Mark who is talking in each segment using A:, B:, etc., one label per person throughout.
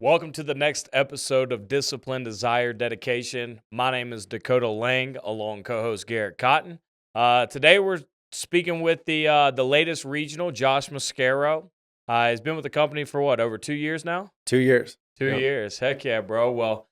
A: Welcome to the next episode of Discipline, Desire, Dedication. My name is Dakota Lang, along co-host Garrett Cotton. Today we're speaking with the latest regional, Josh Mascaro. He's been with the company for over 2 years now?
B: 2 years.
A: 2
B: Yep.
A: years. Heck yeah, bro. Well,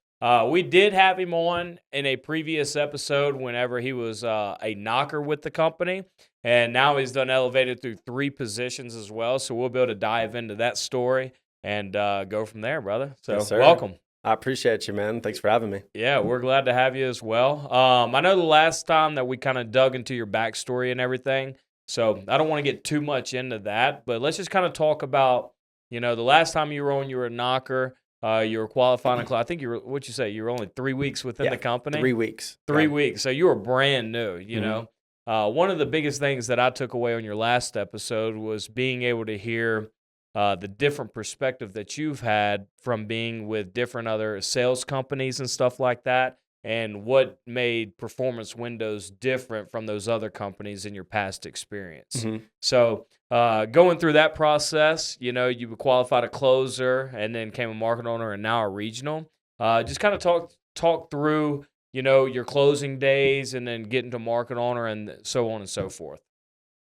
A: we did have him on in a previous episode whenever he was a knocker with the company. And now he's done elevated through 3 positions as well. So we'll be able to dive into that story and go from there, brother. So
B: Yes, sir.
A: welcome.
B: I appreciate you, man. Thanks for having me.
A: Yeah, we're glad to have you as well. I know the last time that we kind of dug into your backstory and everything, so I don't want to get too much into that, but let's just kind of talk about, the last time you were on, you were a knocker, you were qualifying. I think what'd you say? You were only 3 weeks within the company?
B: 3 weeks.
A: 3 weeks. So you were brand new, know. One of the biggest things that I took away on your last episode was being able to hear the different perspective that you've had from being with different other sales companies and stuff like that, and what made Performance Windows different from those other companies in your past experience.
B: Mm-hmm.
A: So going through that process, you were qualified a closer and then became a market owner and now a regional. Just kind of talk through, your closing days and then getting to market owner and so on and so forth.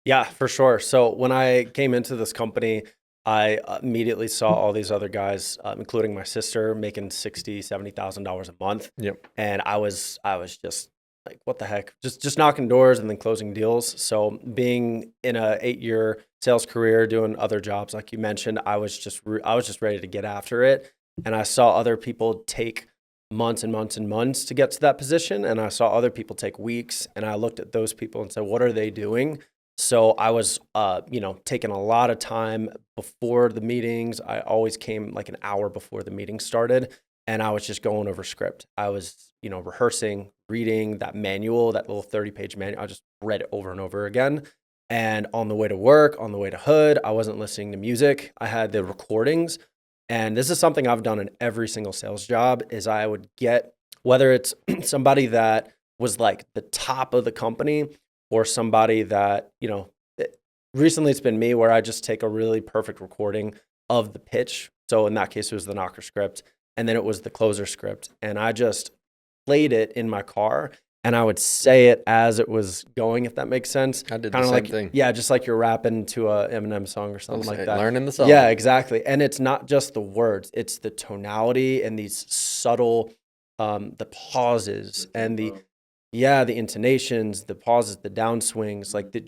B: Yeah, for sure. So when I came into this company, I immediately saw all these other guys, including my sister, making $60,000, $70,000 a month.
A: Yep.
B: And I was just like, what the heck? Just knocking doors and then closing deals. So being in a 8-year sales career, doing other jobs like you mentioned, I was just ready to get after it. And I saw other people take months and months and months to get to that position, and I saw other people take weeks. And I looked at those people and said, what are they doing? So I was, taking a lot of time before the meetings. I always came like an hour before the meeting started, and I was just going over script. I was, rehearsing, reading that manual, that little 30-page manual. I just read it over and over again. And on the way to work, on the way to Hood, I wasn't listening to music. I had the recordings. And this is something I've done in every single sales job is I would get, whether it's somebody that was like the top of the company or somebody that, recently it's been me where I just take a really perfect recording of the pitch. So in that case, it was the knocker script, and then it was the closer script. And I just played it in my car, and I would say it as it was going, if that makes sense.
C: I did the same thing.
B: Yeah, just like you're rapping to a Eminem song or something like that.
C: Learning the song.
B: Yeah, exactly. And it's not just the words, it's the tonality and these subtle, the pauses and the intonations, the pauses, the downswings, like the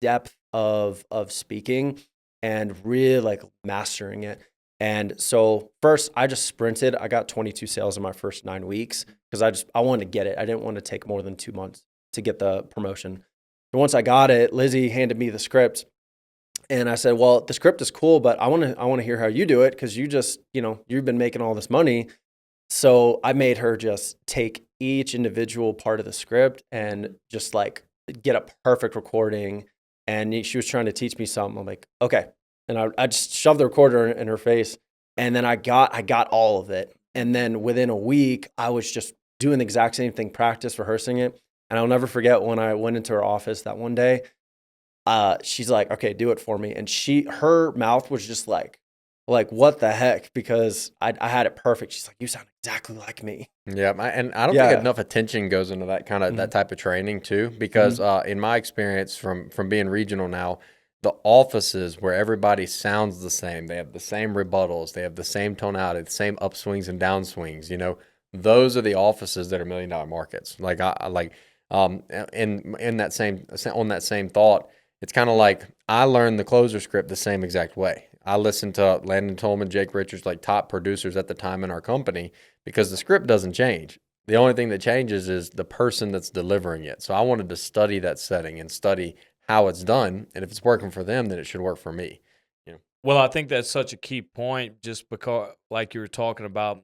B: depth of speaking and really like mastering it. And so first I just sprinted. I got 22 sales in my first 9 weeks because I wanted to get it. I didn't want to take more than 2 months to get the promotion. And once I got it, Lizzie handed me the script, and I said, well, the script is cool, but I want to hear how you do it because you just, you've been making all this money. So I made her just take each individual part of the script and just like get a perfect recording. And she was trying to teach me something. I'm like, okay. And I just shoved the recorder in her face. And then I got all of it. And then within a week, I was just doing the exact same thing, practice, rehearsing it. And I'll never forget when I went into her office that one day, she's like, okay, do it for me. And her mouth was just like, what the heck? Because I had it perfect. She's like, you sound exactly like me.
C: Yeah, and I don't think enough attention goes into that kind of that type of training too. Because in my experience from being regional now, the offices where everybody sounds the same, they have the same rebuttals, they have the same tonality, the same upswings and downswings. Those are the offices that are $1 million markets. Like in that same thought, it's kind of like I learned the closer script the same exact way. I listened to Landon Tolman, Jake Richards, like top producers at the time in our company, because the script doesn't change. The only thing that changes is the person that's delivering it. So I wanted to study that setting and study how it's done. And if it's working for them, then it should work for me.
A: Well, I think that's such a key point, just because, like you were talking about,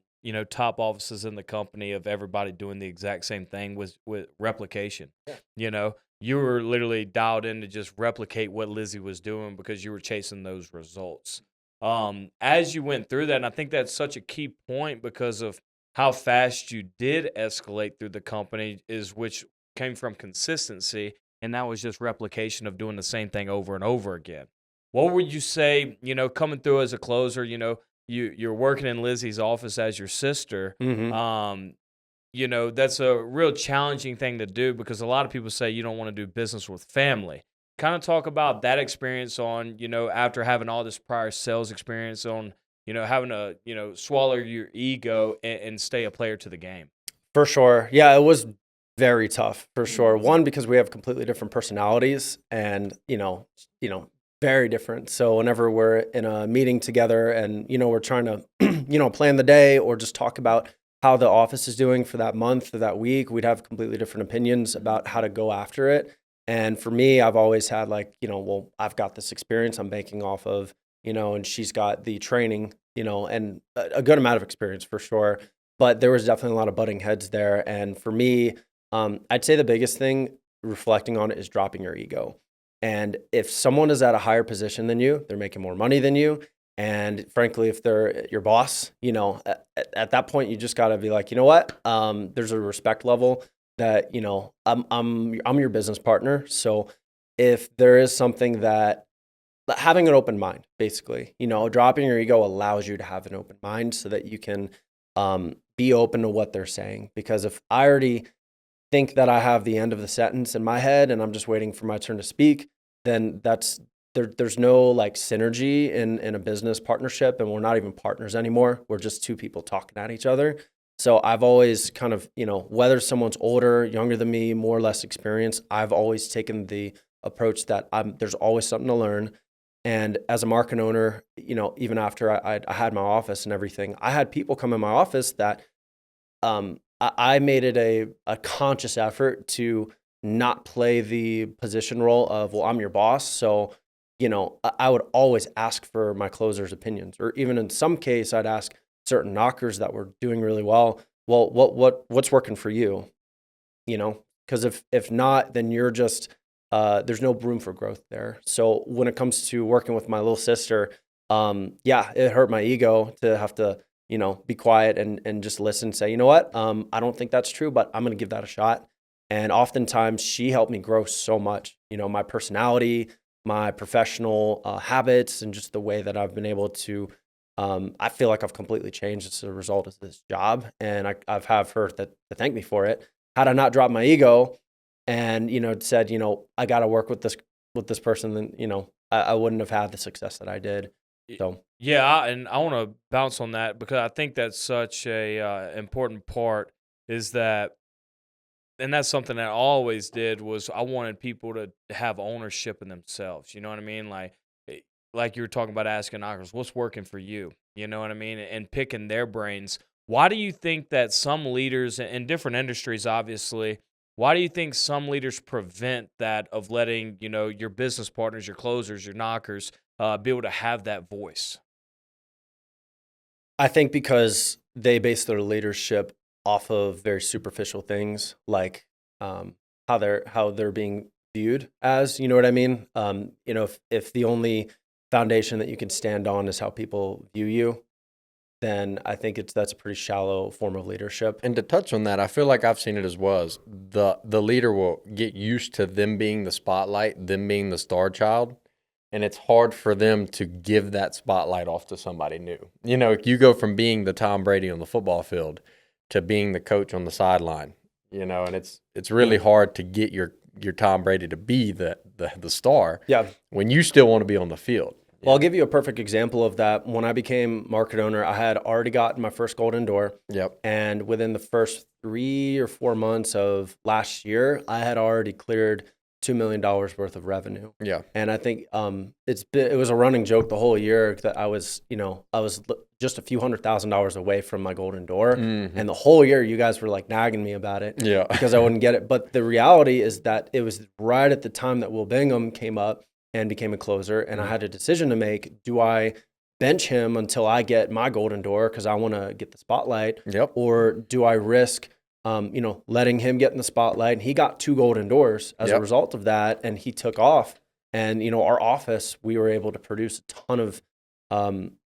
A: top offices in the company of everybody doing the exact same thing with replication. Yeah. You were literally dialed in to just replicate what Lizzie was doing because you were chasing those results. As you went through that, and I think that's such a key point because of how fast you did escalate through the company, which came from consistency, and that was just replication of doing the same thing over and over again. What would you say, coming through as a closer, you're working in Lizzie's office as your sister.
B: Mm-hmm.
A: You know, that's a real challenging thing to do because a lot of people say you don't want to do business with family. Kind of talk about that experience on, you know, after having all this prior sales experience on, you know, having to, you know, swallow your ego and stay a player to the game.
B: For sure. Yeah, it was very tough for sure. One, because we have completely different personalities and, very different. So whenever we're in a meeting together and, we're trying to, plan the day or just talk about how the office is doing for that month or that week, we'd have completely different opinions about how to go after it. And for me, I've always had well, I've got this experience I'm banking off of, and she's got the training, and a good amount of experience for sure. But there was definitely a lot of butting heads there. And for me, I'd say the biggest thing reflecting on it is dropping your ego. And if someone is at a higher position than you, they're making more money than you. And frankly, if they're your boss, at that point, you just got to be like, you know what? There's a respect level that, I'm your business partner. So if there is something that having an open mind, basically, dropping your ego allows you to have an open mind so that you can be open to what they're saying. Because if I already think that I have the end of the sentence in my head and I'm just waiting for my turn to speak, then there's no synergy in a business partnership, and we're not even partners anymore. We're just two people talking at each other. So I've always kind of, whether someone's older, younger than me, more or less experienced, I've always taken the approach that there's always something to learn. And as a market owner, even after I had my office and everything, I had people come in my office that I made it a conscious effort to not play the position role of, well, I'm your boss. So, I would always ask for my closers' opinions, or even in some case, I'd ask certain knockers that were doing really well, what's working for you? Because if not, then you're just, there's no room for growth there. So when it comes to working with my little sister, it hurt my ego to have to, be quiet and just listen, say, you know what? I don't think that's true, but I'm going to give that a shot. And oftentimes she helped me grow so much, my personality, my professional habits, and just the way that I've been able to, I feel like I've completely changed as a result of this job. And I've have her to thank me for it. Had I not dropped my ego and, said, I got to work with this person, then, I wouldn't have had the success that I did. So.
A: Yeah, and I want to bounce on that because I think that's such a important part is that, and that's something that I always did was I wanted people to have ownership in themselves. You know what I mean? Like you were talking about asking knockers, what's working for you? You know what I mean? And picking their brains. Why do you think that some leaders in different industries, obviously, why do you think some leaders prevent that of letting, your business partners, your closers, your knockers, be able to have that voice?
B: I think because they base their leadership off of very superficial things, like how they're being viewed as, you know what I mean? If the only foundation that you can stand on is how people view you, then I think that's a pretty shallow form of leadership.
C: And to touch on that, I feel like I've seen it as well as the leader will get used to them being the spotlight, them being the star child. And it's hard for them to give that spotlight off to somebody new. You go from being the Tom Brady on the football field to being the coach on the sideline, and it's really hard to get your Tom Brady to be the star.
B: Yeah.
C: When you still want to be on the field.
B: Well, I'll give you a perfect example of that. When I became market owner, I had already gotten my first golden door.
C: Yep.
B: And within the first 3 or 4 months of last year, I had already cleared $2 million worth of revenue.
C: Yeah.
B: And I think it was a running joke the whole year that I was just a few $100,000 away from my golden door.
C: Mm-hmm.
B: And the whole year you guys were nagging me about it because I wouldn't get it. But the reality is that it was right at the time that Will Bingham came up and became a closer. And I had a decision to make. Do I bench him until I get my golden door because I want to get the spotlight?
C: Yep.
B: Or do I risk letting him get in the spotlight? And he got 2 golden doors as a result of that, and he took off. And, our office, we were able to produce a ton of,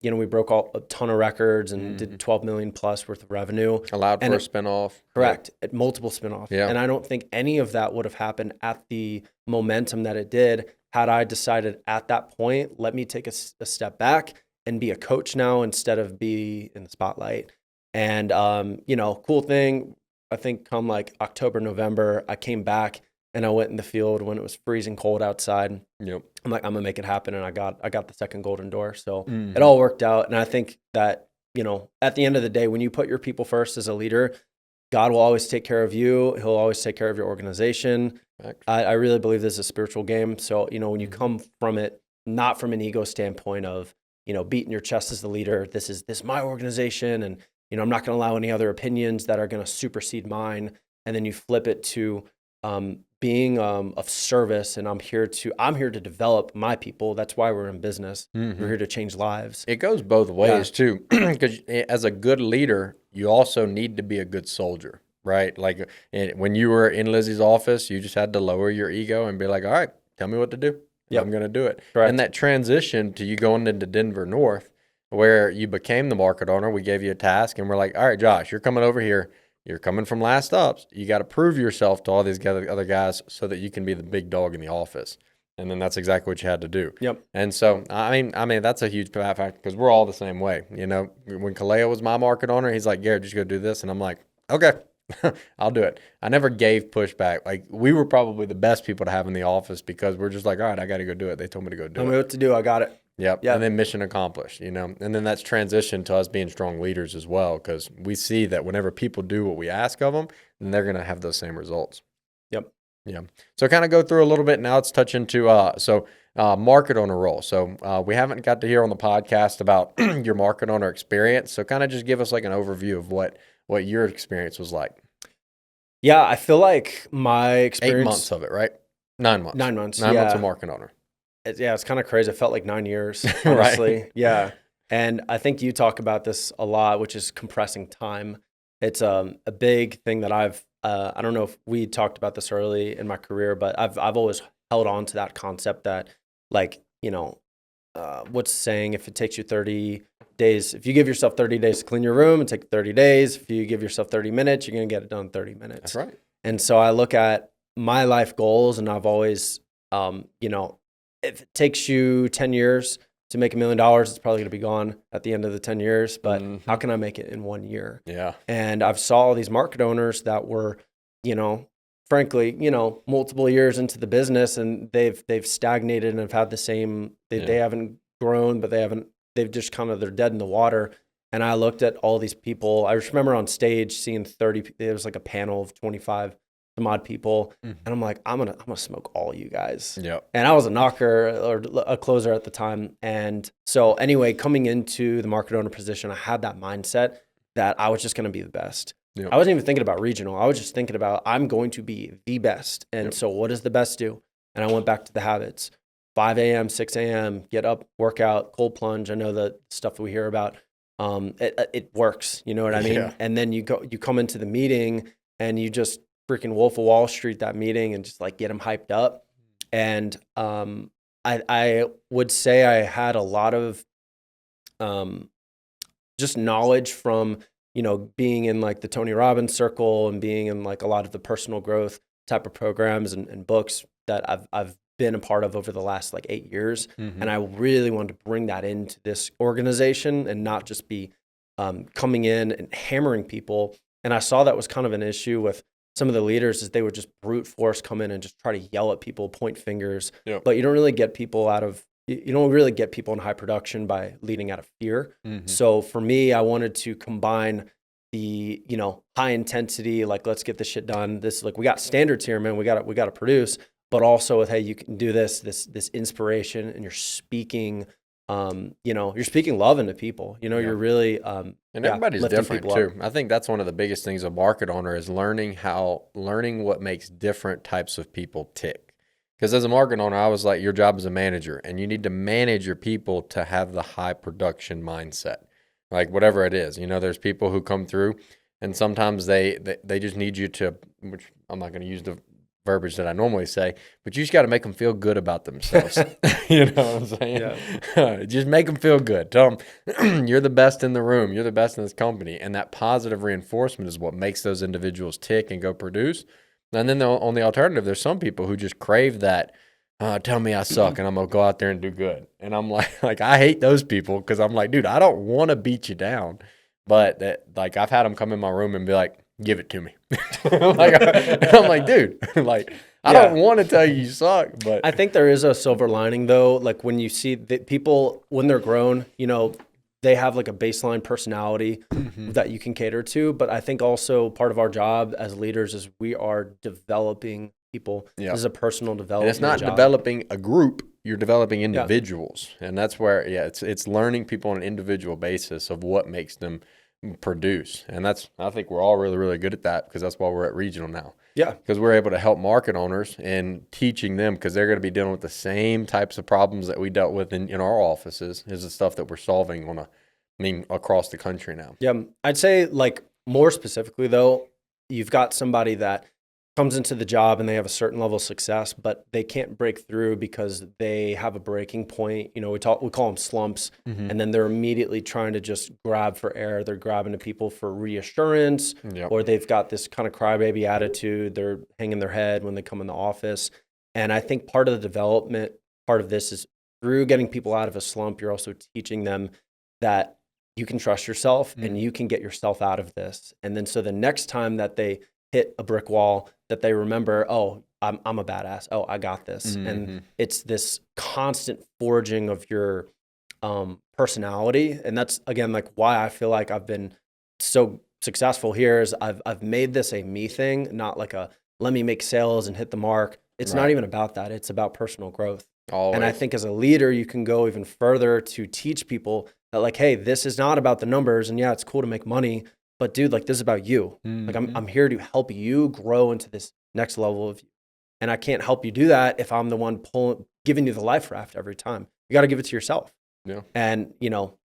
B: we broke a ton of records and did 12 million plus worth of revenue.
C: Allowed for a spinoff.
B: Correct. At multiple spinoffs.
C: Yeah.
B: And I don't think any of that would have happened at the momentum that it did had I decided at that point, let me take a step back and be a coach now instead of be in the spotlight. And cool thing, I think come like October, November, I came back and I went in the field when it was freezing cold outside.
C: Yep.
B: I'm like, I'm gonna make it happen, and I got the second golden door. So
C: Mhm.
B: it all worked out, and I think that at the end of the day, when you put your people first as a leader, God will always take care of you. He'll always take care of your organization. I really believe this is a spiritual game. So when you come from it, not from an ego standpoint of beating your chest as the leader, this is my organization, and I'm not going to allow any other opinions that are going to supersede mine. And then you flip it to being of service, and I'm here to develop my people. That's why we're in business.
C: Mhm.
B: We're here to change lives.
C: It goes both ways too, because as a good leader, you also need to be a good soldier, right? Like when you were in Lizzie's office, you just had to lower your ego and be like, all right, tell me what to do.
B: Yep.
C: I'm going to do it.
B: Correct.
C: And that transition to you going into Denver North, where you became the market owner, we gave you a task and we're like, all right, Josh, you're coming over here. You're coming from last ups. You got to prove yourself to all these other guys so that you can be the big dog in the office. And then that's exactly what you had to do.
B: Yep.
C: And so, I mean, that's a huge factor because we're all the same way. When Kaleo was my market owner, he's like, Garrett, just go do this. And I'm like, okay, I'll do it. I never gave pushback. Like, we were probably the best people to have in the office because we're just like, all right, I got to go do it. They told me to go do
B: Tell
C: it.
B: me what to do. I got it.
C: Yep. And then mission accomplished, And then that's transitioned to us being strong leaders as well, because we see that whenever people do what we ask of them, then they're going to have those same results.
B: Yep.
C: Yeah. So kind of go through a little bit now. Let's touch into market owner role. So we haven't got to hear on the podcast about your market owner experience. So kind of just give us like an overview of what your experience was like.
B: Yeah, I feel like my experience.
C: 8 months of it, right? 9 months.
B: 9 months.
C: 9 months
B: yeah.
C: of market owner.
B: It's kind of crazy. It felt like 9 years, honestly.
C: Right.
B: Yeah. And I think you talk about this a lot, which is compressing time. It's a big thing that I don't know if we talked about this early in my career, but I've always held on to that concept that, like, what's the saying? If it takes you 30 days, if you give yourself 30 days to clean your room, it takes 30 days. If you give yourself 30 minutes, you're going to get it done in 30 minutes.
C: That's right.
B: And so I look at my life goals, and I've always, if it takes you 10 years to make $1 million, it's probably going to be gone at the end of the 10 years. But how can I make it in 1 year?
C: Yeah.
B: And I've saw all these market owners that were, frankly, multiple years into the business, and they've stagnated and have had the same. They haven't grown, but they've just they're dead in the water. And I looked at all these people. I just remember on stage seeing 30. There was like a panel of 25 some odd people, and I'm like, I'm gonna smoke all you guys.
C: Yep.
B: And I was a knocker or a closer at the time, and so anyway, coming into the market owner position, I had that mindset that I was just gonna be the best.
C: Yep.
B: I wasn't even thinking about regional. I was just thinking about I'm going to be the best. And so what does the best do? And I went back to the habits. 5 a.m., 6 a.m., get up, work out, cold plunge. I know the stuff that we hear about. It works. You know what I mean?
C: Yeah.
B: And then you come into the meeting and you just freaking Wolf of Wall Street that meeting and just like get them hyped up. And I would say I had a lot of just knowledge from being in like the Tony Robbins circle and being in like a lot of the personal growth type of programs and books that I've been a part of over the last like 8 years. And I really wanted to bring that into this organization and not just be coming in and hammering people. And I saw that was kind of an issue with some of the leaders, is they would just brute force come in and just try to yell at people, point fingers.
C: Yep.
B: But you don't really get people in high production by leading out of fear. So for me, I wanted to combine the, high intensity, like, let's get this shit done. This, like, we got standards here, man. We got to produce, but also with, hey, you can do this inspiration, and you're speaking, you're speaking love into people. You're really,
C: and everybody's different too. I think that's one of the biggest things a market owner is learning what makes different types of people tick. Because as a market owner, I was like, your job as a manager, and you need to manage your people to have the high production mindset, like whatever it is. There's people who come through, and sometimes they just need you to, which I'm not going to use the verbiage that I normally say, but you just got to make them feel good about themselves. You know what I'm saying? Yeah. Just make them feel good. Tell them you're the best in the room. You're the best in this company. And that positive reinforcement is what makes those individuals tick and go produce. And then on the alternative, there's some people who just crave that tell me I suck, and I'm gonna go out there and do good. And I'm like I hate those people because I'm like, dude, I don't want to beat you down, but like I've had them come in my room and be like, give it to me. I'm like, dude, like I
B: Yeah.
C: don't want to tell you suck, but
B: I think there is a silver lining though. Like when you see that people, when they're grown, they have like a baseline personality that you can cater to. But I think also part of our job as leaders is we are developing people.
C: Yeah.
B: This is a personal
C: and
B: development
C: it's not
B: job.
C: developing a group. You're developing individuals, and that's where it's learning people on an individual basis of what makes them produce, and I think we're all really really good at that because that's why we're at regional now.
B: Yeah.
C: Because we're able to help market owners and teaching them because they're going to be dealing with the same types of problems that we dealt with in our offices is the stuff that we're solving across the country now.
B: Yeah. I'd say like more specifically though, you've got somebody that comes into the job and they have a certain level of success, but they can't break through because they have a breaking point. We call them slumps, and then they're immediately trying to just grab for air. They're grabbing to people for reassurance, or they've got this kind of crybaby attitude. They're hanging their head when they come in the office. And I think part of the development, part of this is through getting people out of a slump, you're also teaching them that you can trust yourself and you can get yourself out of this. And then so the next time that they hit a brick wall, that they remember, oh, I'm a badass. Oh, I got this. And it's this constant forging of your personality. And that's, again, like why I feel like I've been so successful here is I've made this a me thing, not like a let me make sales and hit the mark. It's not even about that. It's about personal growth.
C: Always. And
B: I think as a leader, you can go even further to teach people that like, hey, this is not about the numbers. And yeah, it's cool to make money, but dude, like this is about you. Like I'm here to help you grow into this next level of you. And I can't help you do that if I'm the one giving you the life raft every time. You got to give it to yourself.
C: Yeah.
B: And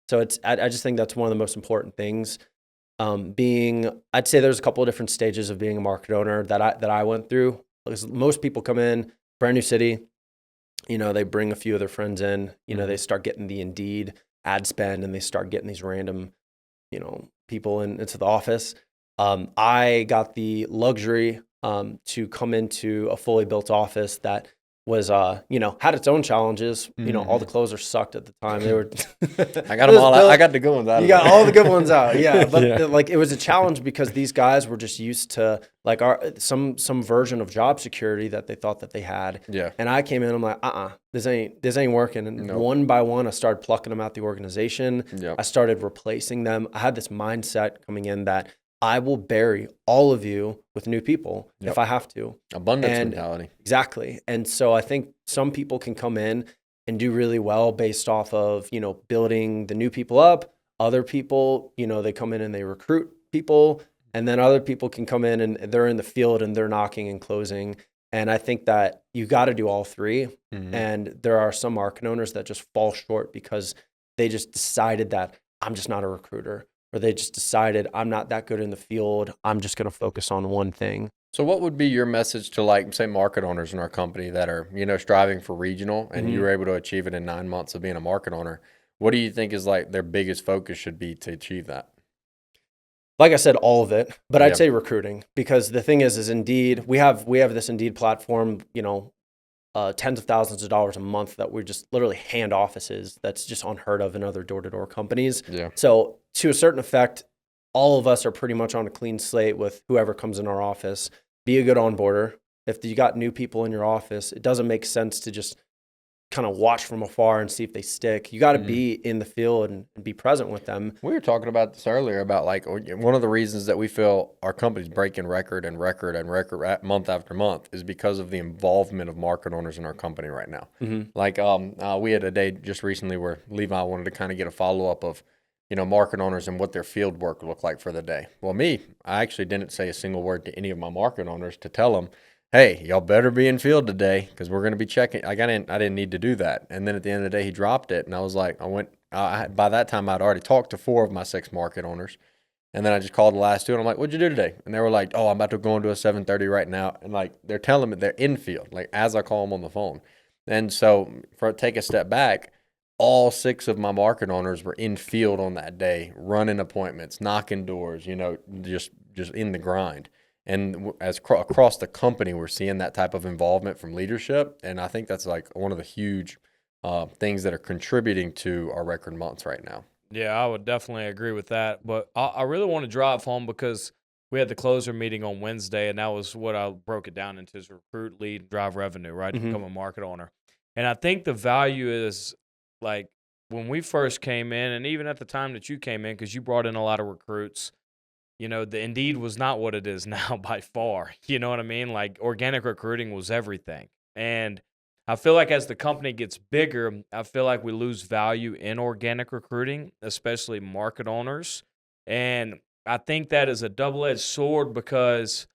B: so I just think that's one of the most important things. I'd say there's a couple of different stages of being a market owner that I went through. Because most people come in, brand new city, they bring a few of their friends in, they start getting the Indeed ad spend and they start getting these random, people into the office. I got the luxury to come into a fully built office that was, had its own challenges. All the closers sucked at the time. They were.
C: I got them all out. I got the good ones out.
B: You got all the good ones out, yeah. But it was a challenge because these guys were just used to like some version of job security that they thought that they had.
C: Yeah.
B: And I came in, I'm like, this ain't working. And one by one, I started plucking them out the organization.
C: Yep.
B: I started replacing them. I had this mindset coming in that I will bury all of you with new people if I have to.
C: Abundance mentality.
B: Exactly. And so I think some people can come in and do really well based off of, building the new people up. Other people, they come in and they recruit people. And then other people can come in and they're in the field and they're knocking and closing. And I think that you got to do all three. And there are some market owners that just fall short because they just decided that I'm just not a recruiter. Or they just decided I'm not that good in the field. I'm just going to focus on one thing.
C: So what would be your message to like, say, market owners in our company that are, striving for regional and you were able to achieve it in 9 months of being a market owner? What do you think is like their biggest focus should be to achieve that?
B: Like I said, all of it, but I'd say recruiting, because the thing is Indeed, we have this Indeed platform, tens of thousands of dollars a month that we just literally hand offices. That's just unheard of in other door-to-door companies.
C: Yeah.
B: So to a certain effect, all of us are pretty much on a clean slate with whoever comes in our office. Be a good onboarder. If you got new people in your office, it doesn't make sense to just kind of watch from afar and see if they stick. You got to be in the field and be present with them.
C: We were talking about this earlier about like one of the reasons that we feel our company's breaking record month after month is because of the involvement of market owners in our company right now. Like we had a day just recently where Levi wanted to kind of get a follow-up of market owners and what their field work looked like for the day. Well, I actually didn't say a single word to any of my market owners to tell them, hey, y'all better be in field today because we're going to be checking. I didn't need to do that. And then at the end of the day, he dropped it. And I was like, by that time, I'd already talked to 4 of my 6 market owners. And then I just called the last 2 and I'm like, what'd you do today? And they were like, oh, I'm about to go into a 7:30 right now. And like, they're telling me they're in field, like as I call them on the phone. And so take a step back, all 6 of my market owners were in field on that day, running appointments, knocking doors, just in the grind. And across the company, we're seeing that type of involvement from leadership. And I think that's like one of the huge things that are contributing to our record months right now.
A: Yeah, I would definitely agree with that. But I really want to drive home because we had the closer meeting on Wednesday, and that was what I broke it down into is recruit, lead, drive revenue, right, to become a market owner. And I think the value is like when we first came in, and even at the time that you came in, because you brought in a lot of recruits, you know, the Indeed was not what it is now by far. You know what I mean? Like organic recruiting was everything. And I feel like as the company gets bigger, I feel like we lose value in organic recruiting, especially market owners. And I think that is a double-edged sword because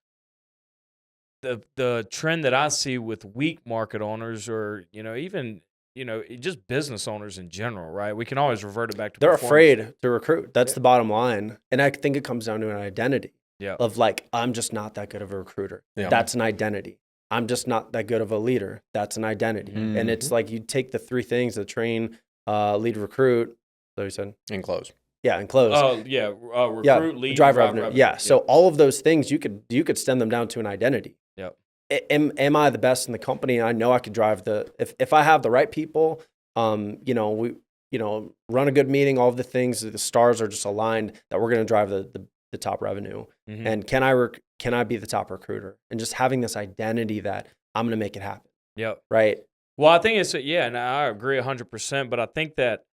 A: the trend that I see with weak market owners or, you know, even, you know, just business owners in general, right? We can always revert it back to
B: They're
A: performance.
B: afraid to recruit. That's the bottom line. And I think it comes down to an identity of like, I'm just not that good of a recruiter.
C: Yeah.
B: That's an identity. I'm just not that good of a leader. That's an identity. And it's like you take the three things, the train, lead, recruit. So you said?
C: And close.
B: Yeah, and close.
A: Oh, yeah. Recruit, lead,
B: drive revenue. Yeah. So all of those things, you could stem them down to an identity.
A: Yep.
B: Am I the best in the company? I know I could drive if I have the right people, you know, run a good meeting, all of the things, the stars are just aligned that we're going to drive the top revenue. And can I be the top recruiter? And just having this identity that I'm going to make it happen.
A: Yep.
B: Right.
A: Well, I think it's and I agree 100%, but I think that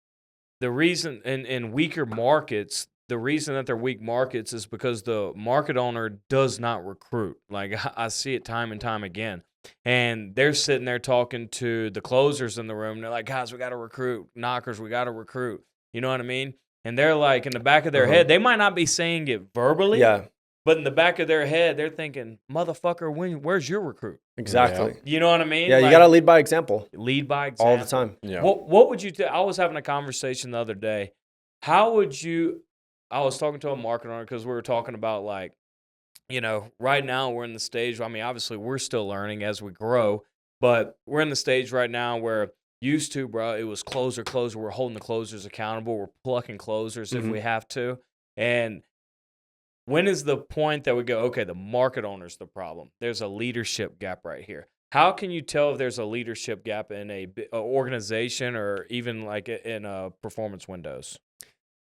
A: the reason in weaker markets, the reason that they're weak markets is because the market owner does not recruit. Like I see it time and time again. And they're sitting there talking to the closers in the room. They're like, guys, we got to recruit. Knockers, we got to recruit. You know what I mean? And they're like, in the back of their head, they might not be saying it verbally.
B: Yeah.
A: But in the back of their head, they're thinking, motherfucker, where's your recruit?
B: Exactly.
A: Yeah. You know what I mean?
B: Yeah, you got to lead by example.
A: Lead by example.
B: All the time.
C: Yeah.
A: What would you I was having a conversation the other day. How would you I was talking to a market owner because we were talking about like, you know, right now we're in the stage, I mean, obviously we're still learning as we grow, but we're in the stage right now where used to, bro, it was closer. We're holding the closers accountable. We're plucking closers if we have to. And when is the point that we go, okay, the market owner's the problem? There's a leadership gap right here. How can you tell if there's a leadership gap in a organization or even like in performance windows?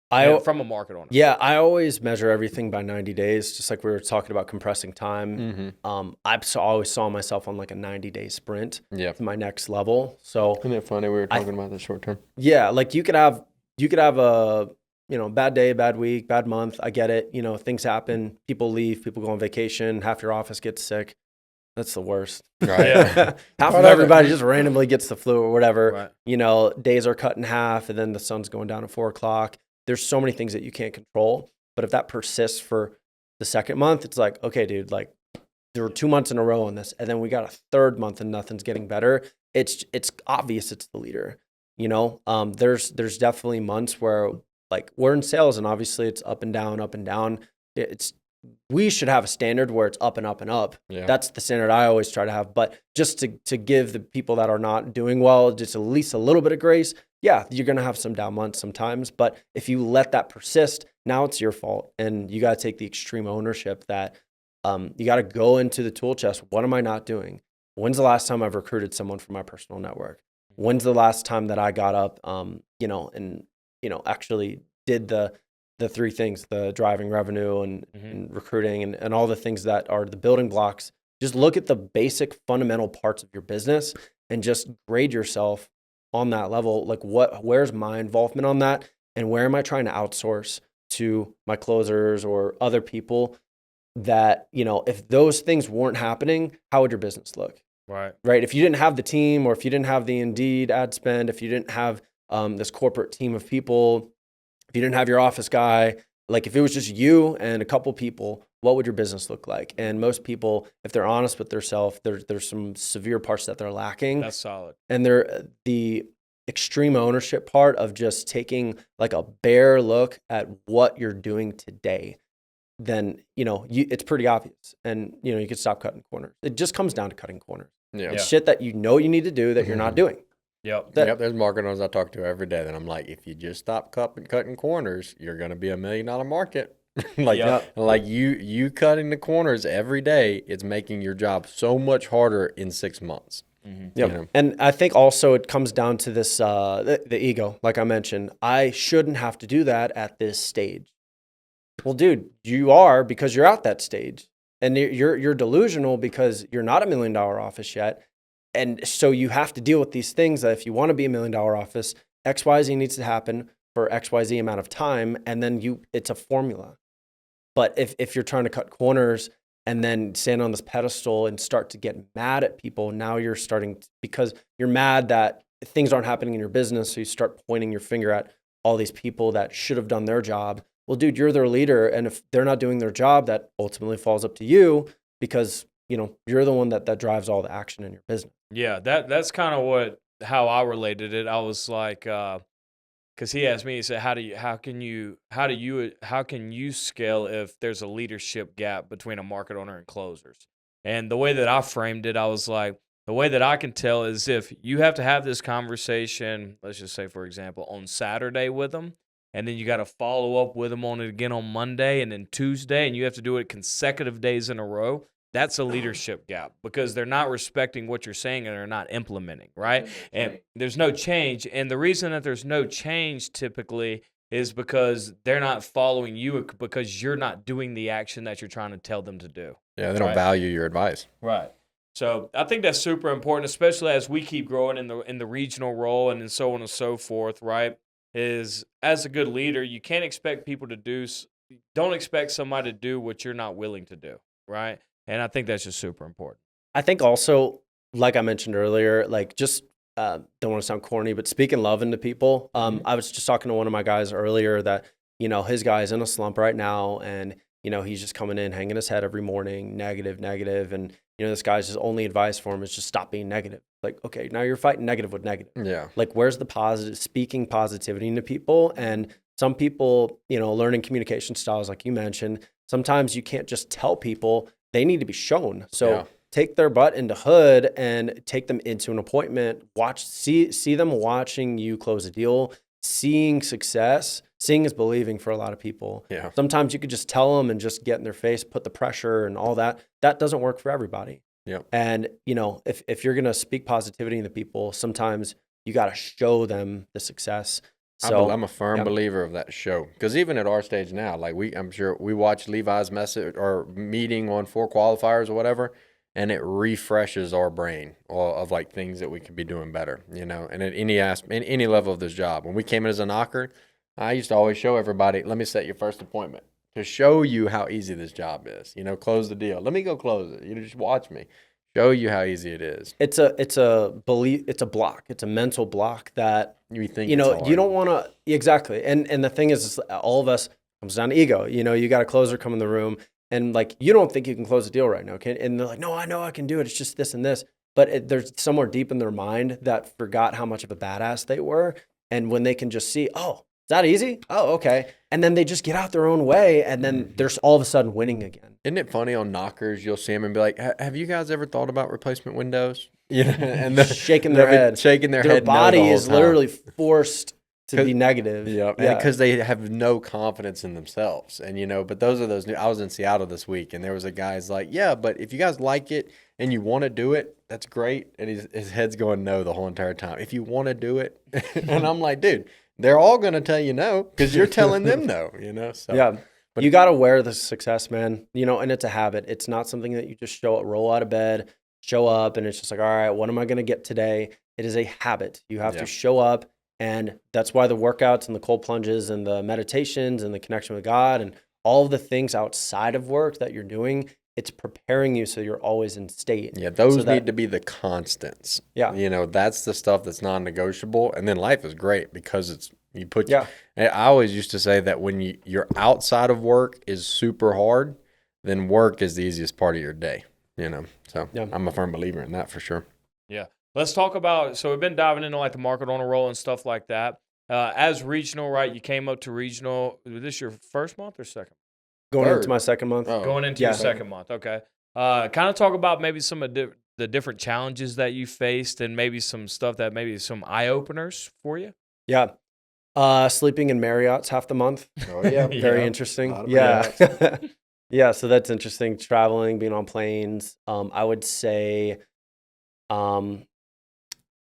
A: From a market owner.
B: Yeah, I always measure everything by 90 days, just like we were talking about compressing time. I always saw myself on like a 90-day sprint to my next level. So
C: isn't it funny we were talking about the short term?
B: Yeah, like you could have a bad day, bad week, bad month. I get it. You know, things happen. People leave. People go on vacation. Half your office gets sick. That's the worst.
C: Right.
B: Yeah. Half of everybody just randomly gets the flu or whatever.
A: Right.
B: You know, days are cut in half, and then the sun's going down at 4 o'clock. There's so many things that you can't control. But if that persists for the second month, it's like, okay, dude, like there were 2 months in a row on this, and then we got a third month and nothing's getting better. It's obvious it's the leader. You know, there's definitely months where like we're in sales and obviously it's up and down, up and down. We should have a standard where it's up and up and up.
C: Yeah.
B: That's the standard I always try to have. But just to give the people that are not doing well just at least a little bit of grace, yeah, you're going to have some down months sometimes. But if you let that persist, now it's your fault. And you got to take the extreme ownership that you got to go into the tool chest. What am I not doing? When's the last time I've recruited someone from my personal network? When's the last time that I got up, actually did the three things, the driving revenue and recruiting and all the things that are the building blocks. Just look at the basic fundamental parts of your business and just grade yourself on that level. Like where's my involvement on that? And where am I trying to outsource to my closers or other people that, if those things weren't happening, how would your business look? Right. If you didn't have the team or if you didn't have the Indeed ad spend, if you didn't have this corporate team of people, if you didn't have your office guy, like if it was just you and a couple people, what would your business look like? And most people, if they're honest with themselves, there's some severe parts that they're lacking.
A: That's solid.
B: And they're the extreme ownership part of just taking like a bare look at what you're doing today. Then, it's pretty obvious. And, you could stop cutting corners. It just comes down to cutting corners.
C: Yeah.
B: It's shit that you need to do that you're not doing.
A: Yep.
C: There's marketers I talk to every day that I'm like, if you just stop cutting corners, you're going to be $1 million market. like
A: Yep.
C: like you cutting the corners every day, it's making your job so much harder in 6 months.
A: Mhm.
B: Yep.
C: You know?
B: And I think also it comes down to this the ego. Like I mentioned, I shouldn't have to do that at this stage. Well, dude, you are, because you're at that stage. And you're delusional because you're not $1 million office yet. And so you have to deal with these things that if you want to be $1 million office, XYZ needs to happen for XYZ amount of time. And then it's a formula. But if you're trying to cut corners and then stand on this pedestal and start to get mad at people, now you're because you're mad that things aren't happening in your business. So you start pointing your finger at all these people that should have done their job. Well, dude, you're their leader. And if they're not doing their job, that ultimately falls up to you because, you're the one that drives all the action in your business.
A: Yeah, that's kind of how I related it. I was like, because he asked me, he said, how can you scale if there's a leadership gap between a market owner and closers? And the way that I framed it, I was like, the way that I can tell is if you have to have this conversation, let's just say, for example, on Saturday with them, and then you got to follow up with them on it again on Monday and then Tuesday, and you have to do it consecutive days in a row. That's a leadership gap because they're not respecting what you're saying and they're not implementing, right? And there's no change. And the reason that there's no change typically is because they're not following you because you're not doing the action that you're trying to tell them to do.
C: Yeah, they don't value your advice.
A: Right. So I think that's super important, especially as we keep growing in the regional role and so on and so forth, right? Is as a good leader, you can't expect people to don't expect somebody to do what you're not willing to do, right? And I think that's just super important.
B: I think also, like I mentioned earlier, like just don't want to sound corny, but speaking love into people. I was just talking to one of my guys earlier that, his guy's in a slump right now and, he's just coming in, hanging his head every morning, negative. And, this guy's just only advice for him is just stop being negative. Like, okay, now you're fighting negative with negative.
C: Yeah.
B: Like, where's the positive, speaking positivity into people? And some people, learning communication styles, like you mentioned, sometimes you can't just tell people, they need to be shown. So take their butt into hood and take them into an appointment, see them watching you close a deal, seeing success. Seeing is believing for a lot of people.
C: Yeah.
B: Sometimes you could just tell them and just get in their face, put the pressure and all that. That doesn't work for everybody.
C: Yeah.
B: And, if you're going to speak positivity into people, sometimes you got to show them the success. So
C: I'm a firm believer of that show because even at our stage now, like I'm sure we watch Levi's message or meeting on 4 qualifiers or whatever, and it refreshes our brain of like things that we could be doing better, And at any level of this job, when we came in as a knocker, I used to always show everybody, let me set your first appointment to show you how easy this job is. Close the deal. Let me go close it. Just watch me. Show you how easy it is.
B: It's a block. It's a mental block that
C: you think
B: you don't want to exactly. And the thing is, all of us comes down to ego. You got a closer come in the room, and like you don't think you can close a deal right now, okay? And they're like, no, I know I can do it. It's just this and this. But there's somewhere deep in their mind that forgot how much of a badass they were, and when they can just see, oh, is that easy? Oh, okay. And then they just get out their own way, and then there's all of a sudden winning again.
C: Isn't it funny on knockers? You'll see them and be like, "Have you guys ever thought about replacement windows?" And
B: shaking their head,
C: Their
B: body is literally forced to be negative.
C: Yeah, because they have no confidence in themselves. And but those are those new. I was in Seattle this week, and there was a guy's like, "Yeah, but if you guys like it and you want to do it, that's great." And his head's going no the whole entire time. If you want to do it, and I'm like, dude. They're all going to tell you no because you're telling them no, So,
B: yeah, but you got to wear the success, man, and it's a habit. It's not something that you just roll out of bed, show up, and it's just like, all right, what am I going to get today? It is a habit. You have to show up, and that's why the workouts and the cold plunges and the meditations and the connection with God and all of the things outside of work that you're doing, it's preparing you so you're always in state.
C: Yeah, those need to be the constants.
B: Yeah.
C: That's the stuff that's non-negotiable. And then life is great because
B: Yeah.
C: I always used to say that when you're outside of work is super hard, then work is the easiest part of your day, So I'm a firm believer in that for sure.
A: Yeah. Let's talk about, so we've been diving into like the market on a roll and stuff like that. As regional, right, you came up to regional. Was this your first month or second?
B: Going into my second month.
A: Going into your second month, okay. Kind of talk about maybe some of the different challenges that you faced and maybe some stuff that maybe some eye-openers for you.
B: Yeah. Sleeping in Marriott's half the month.
C: Oh yeah,
B: Very
A: Yeah.
B: interesting.
C: Lot of
B: Yeah. Yeah, so that's interesting. Traveling, being on planes. I would say, um,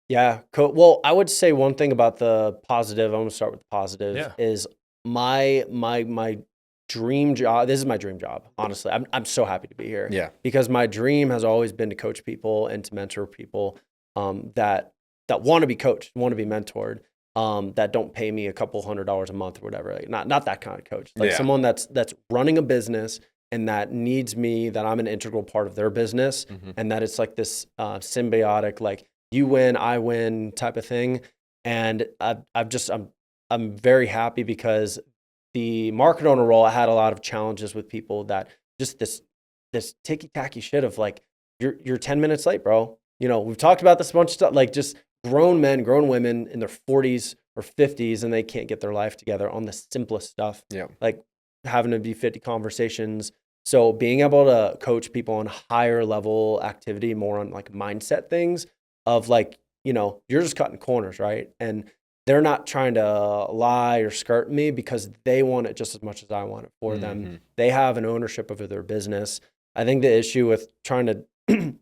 B: yeah. Well, I would say one thing about the positive. I'm gonna start with the positive.
A: Yeah.
B: Is my dream job. This is my dream job. Honestly, I'm so happy to be here.
C: Yeah.
B: Because my dream has always been to coach people and to mentor people that want to be coached, want to be mentored. That don't pay me a couple $100 a month or whatever. Like not that kind of coach. Like
C: Yeah.
B: someone that's running a business and that needs me, that I'm an integral part of their business, and that it's like this symbiotic, like you win, I win type of thing. And I'm very happy because the market owner role, I had a lot of challenges with people that just this ticky tacky shit of like you're 10 minutes late, bro. You know, we've talked about this a bunch of stuff, like just grown men, grown women in their 40s or 50s, and they can't get their life together on the simplest stuff.
C: Yeah.
B: Like having to be 50 conversations. So being able to coach people on higher level activity, more on like mindset things of like, you know, you're just cutting corners, right? And they're not trying to lie or skirt me because they want it just as much as I want it for them. They have an ownership over their business. I think the issue with trying to, and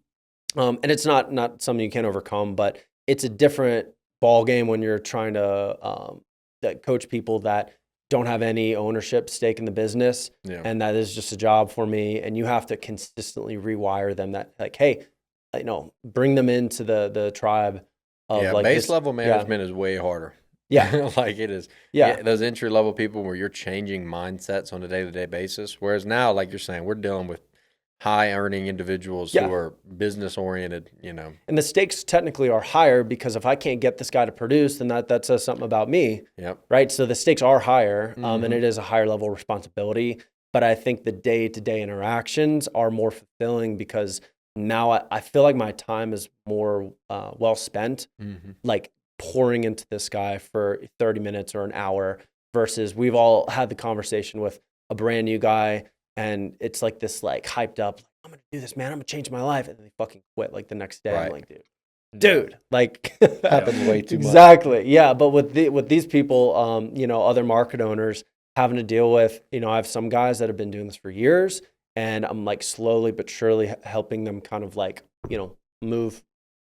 B: it's not something you can overcome, but it's a different ball game when you're trying to coach people that don't have any ownership stake in the business, and that is just a job for me. And you have to consistently rewire them that like, hey, you know, bring them into the tribe of like
C: base
B: this,
C: level management is way harder.
B: Yeah.
C: Like it is.
B: Yeah.
C: Those entry level people where you're changing mindsets on a day-to-day basis. Whereas now, like you're saying, we're dealing with high earning individuals who are business oriented, you know.
B: And the stakes technically are higher because if I can't get this guy to produce, then that says something about me.
C: Yep.
B: Right. So the stakes are higher, and it is a higher level of responsibility. But I think the day-to-day interactions are more fulfilling because now I feel like my time is more well spent, like pouring into this guy for 30 minutes or an hour versus we've all had the conversation with a brand new guy and it's like this like hyped up, I'm going to do this, man. I'm going to change my life. And then they fucking quit like the next day. I'm like, dude, like
C: happens way too much.
B: Exactly. Yeah. But with these people, you know, other market owners having to deal with, you know, I have some guys that have been doing this for years and I'm like slowly but surely helping them kind of like, you know, move,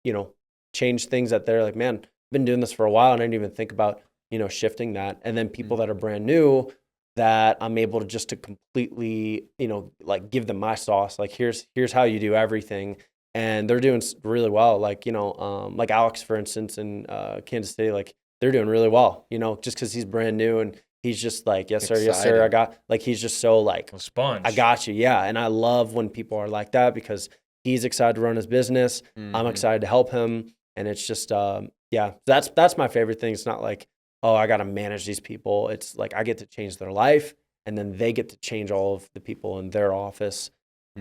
B: you know, change things that they're like, man, I've been doing this for a while and I didn't even think about, you know, shifting that. And then people that are brand new that I'm able to just to completely, you know, like give them my sauce. Like here's how you do everything. And they're doing really well. Like, you know, like Alex, for instance, in Kansas City, like they're doing really well, you know, just because he's brand new and he's just like, yes, sir. Yes, sir. I got, like, he's just so like,
A: A sponge.
B: I got you. Yeah. And I love when people are like that because he's excited to run his business. I'm excited to help him. And it's just, yeah, that's my favorite thing. It's not like, oh, I got to manage these people. It's like I get to change their life and then they get to change all of the people in their office.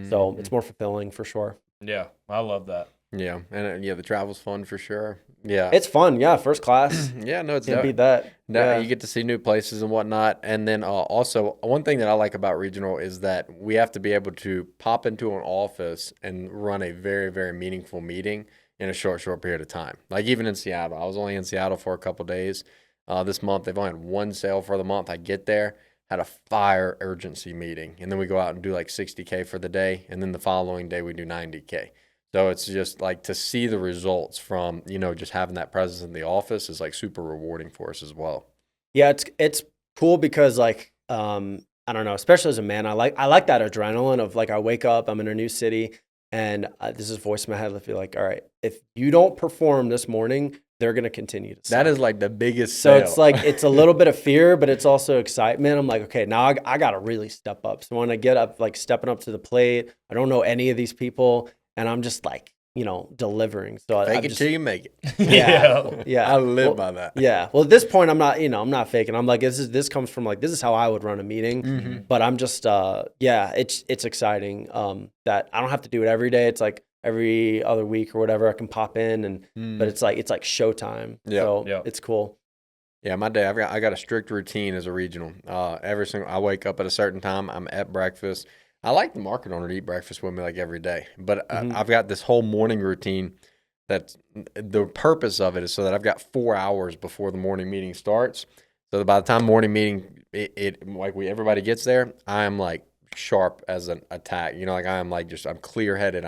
B: So it's more fulfilling for sure.
A: Yeah, I love that.
C: Yeah, and the travel's fun for sure. Yeah,
B: it's fun. Yeah, first class.
C: Yeah, no, it's
B: can't beat that.
C: No, you get to see new places and whatnot. And then also one thing that I like about regional is that we have to be able to pop into an office and run a very, very meaningful meeting in a short period of time. Like even in Seattle, I was only in Seattle for a couple of days. This month they've only had one sale for the month. I get there, had a fire urgency meeting, and then we go out and do like 60K for the day, and then the following day we do 90K. So it's just like to see the results from, you know, just having that presence in the office is like super rewarding for us as well.
B: Yeah, it's cool because like I don't know, especially as a man, I like that adrenaline of like I wake up, I'm in a new city, and this is voice in my head. I feel like, all right, if you don't perform this morning, they're gonna continue to suck.
C: That is like the biggest
B: sale.
C: So
B: it's like it's a little bit of fear, but it's also excitement. I'm like, okay, now I gotta really step up. So when I get up, like stepping up to the plate, I don't know any of these people. And I'm just like, you know, delivering. So
C: fake it till you make it.
B: Yeah.
C: I live by that.
B: Yeah. Well, at this point, I'm not faking. I'm like, this comes from like, this is how I would run a meeting. But I'm just, it's exciting that I don't have to do it every day. It's like every other week or whatever I can pop in, but it's like showtime.
C: Yeah.
B: So it's cool.
C: Yeah, my day, I got a strict routine as a regional. I wake up at a certain time. I'm at breakfast. I like the market owner to eat breakfast with me like every day, but I've got this whole morning routine that the purpose of it is so that I've got 4 hours before the morning meeting starts So by the time morning meeting, everybody gets there, I am like sharp as an attack. You know, like I'm clear headed.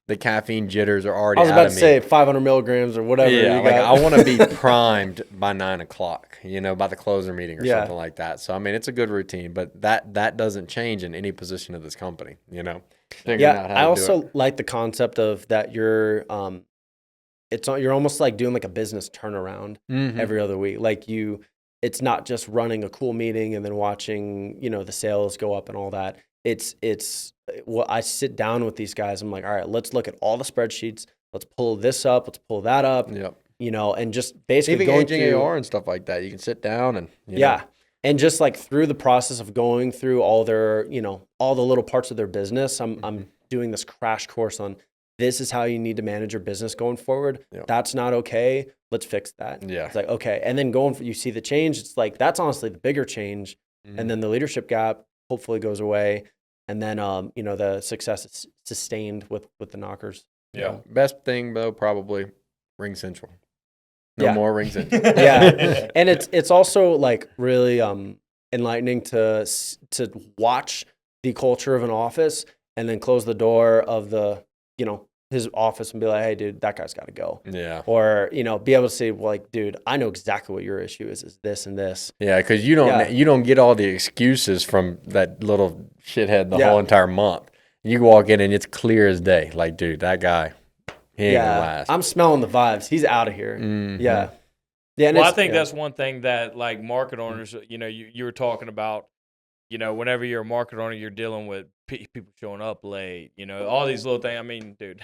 C: The caffeine jitters are already
B: I was
C: out
B: about
C: of
B: to
C: me.
B: say 500 milligrams or whatever.
C: Yeah,
B: you
C: like
B: got.
C: I want to be primed by 9 o'clock, you know, by the closer meeting or something like that. So I mean, it's a good routine, but that doesn't change in any position of this company, you know. Figuring out how
B: I
C: to do
B: also
C: it.
B: like the concept of that you're you're almost like doing like a business turnaround every other week. Like it's not just running a cool meeting and then watching, you know, the sales go up and all that. It's well, I sit down with these guys. I'm like, all right, let's look at all the spreadsheets. Let's pull this up. Let's pull that up.
C: Yep.
B: You know, and just basically
C: Even
B: going
C: aging
B: through
C: AR and stuff like that. You can sit down and you know.
B: and just like through the process of going through all their, you know, all the little parts of their business. I'm doing this crash course on this is how you need to manage your business going forward.
C: Yep.
B: That's not okay. Let's fix that.
C: Yeah.
B: It's like, okay. And then you see the change. It's like, that's honestly the bigger change. And then the leadership gap hopefully goes away. And then, you know, the success is sustained with the knockers.
C: Yeah. Best thing though, probably Ring Central. No more Ring Central.
B: Yeah. And it's also like really enlightening to watch the culture of an office and then close the door of the, you know, his office and be like, hey, dude, that guy's got to go.
C: Yeah.
B: Or, you know, be able to say, well, like, dude, I know exactly what your issue is this and this.
C: Yeah, because you don't get all the excuses from that little shithead the whole entire month. You walk in and it's clear as day. Like, dude, that guy, he ain't gonna last.
B: I'm smelling the vibes. He's out of here. Yeah. Yeah. And
A: well, I think that's one thing that like market owners, you know, you were talking about, you know, whenever you're a market owner, you're dealing with people showing up late, you know, all these little things. I mean, dude,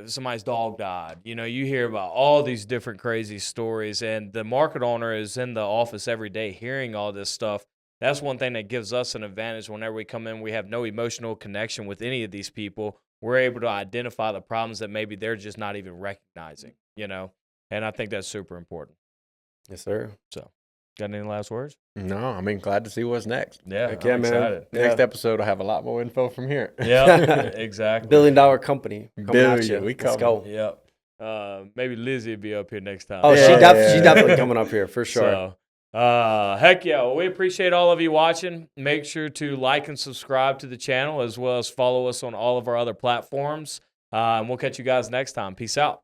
A: somebody's dog died. You know, you hear about all these different crazy stories, and the market owner is in the office every day hearing all this stuff. That's one thing that gives us an advantage whenever we come in. We have no emotional connection with any of these people. We're able to identify the problems that maybe they're just not even recognizing, you know, and I think that's super important.
B: Yes, sir.
A: So, got any last words?
C: No, I mean, glad to see what's next.
A: Yeah,
B: Heck yeah,
A: I'm
B: man.
A: excited.
C: Next episode, I'll have a lot more info from here.
A: Yeah, exactly.
B: $1 billion company. Coming at you.
C: We
B: Let's
C: coming.
B: go.
A: Yep. Maybe Lizzie will be up here next time.
B: Oh, she's definitely coming up here for sure.
A: So, heck yeah. Well, we appreciate all of you watching. Make sure to like and subscribe to the channel as well as follow us on all of our other platforms. And we'll catch you guys next time. Peace out.